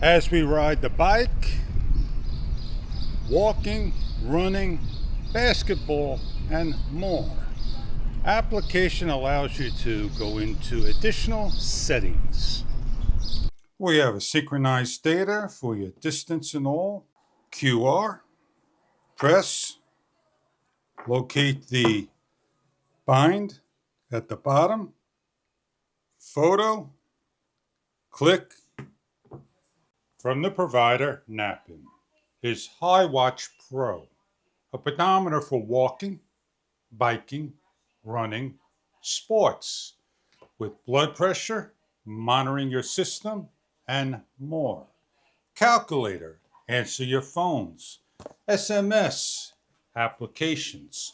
as we ride the bike, walking, running, basketball, and more. Application allows you to go into additional settings. We have a synchronized data for your distance and all. QR, press, locate the bind at the bottom, photo, click. From the provider, Nanphn is HiWatch Pro, a pedometer for walking, biking, running, sports, with blood pressure, monitoring your system, and more. Calculator, answer your phones, SMS, applications.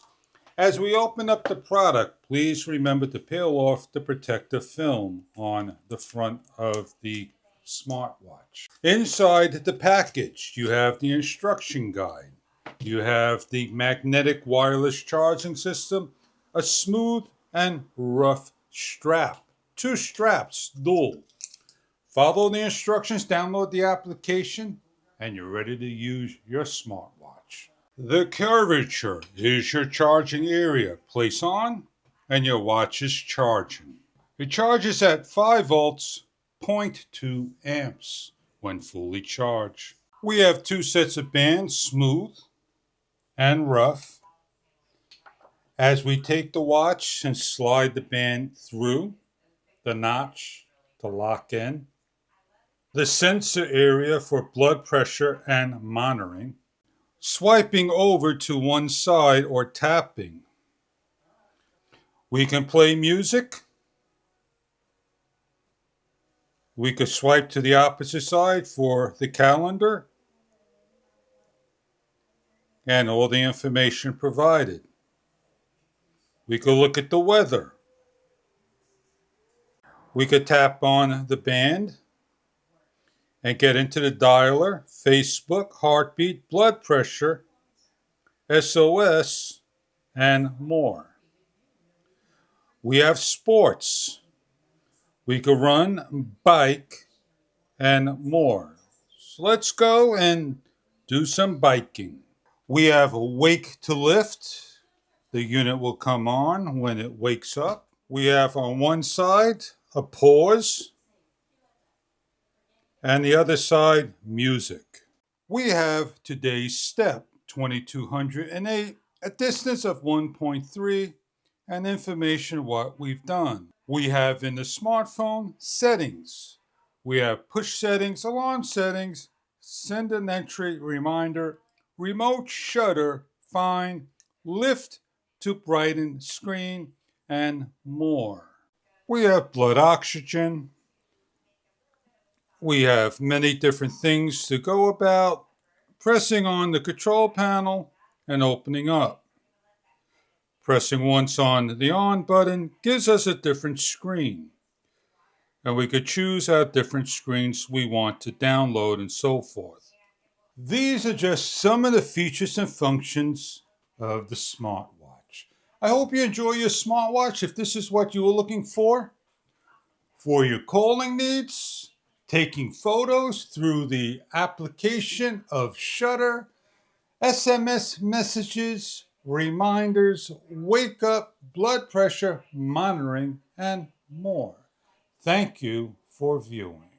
As we open up the product, please remember to peel off the protective film on the front of the smartwatch. Inside the package, you have the instruction guide. You have the magnetic wireless charging system, a smooth and rough strap. 2 straps, dual. Follow the instructions, download the application, and you're ready to use your smartwatch. The curvature is your charging area. Place on, and your watch is charging. It charges at 5 volts, 0.2 amps when fully charged. We have 2 sets of bands, smooth and rough. As we take the watch and slide the band through the notch to lock in, the sensor area for blood pressure and monitoring, swiping over to one side or tapping. We can play music. We could swipe to the opposite side for the calendar and all the information provided. We could look at the weather. We could tap on the band and get into the dialer, Facebook, heartbeat, blood pressure, SOS, and more. We have sports. We could run, bike, and more. So let's go and do some biking. We have a wake to lift. The unit will come on when it wakes up. We have on one side a pause, and the other side music. We have today's step, 2208, a distance of 1.3, and information what we've done. We have in the smartphone settings. We have push settings, alarm settings, send an entry reminder, remote shutter, find, lift to brighten screen, and more. We have blood oxygen. We have many different things to go about. Pressing on the control panel and opening up. Pressing once on the on button gives us a different screen. And we could choose our different screens we want to download and so forth. These are just some of the features and functions of the smartwatch. I hope you enjoy your smartwatch if this is what you were looking for your calling needs, taking photos through the application of Shutter, SMS messages, reminders, wake up, blood pressure monitoring, and more. Thank you for viewing.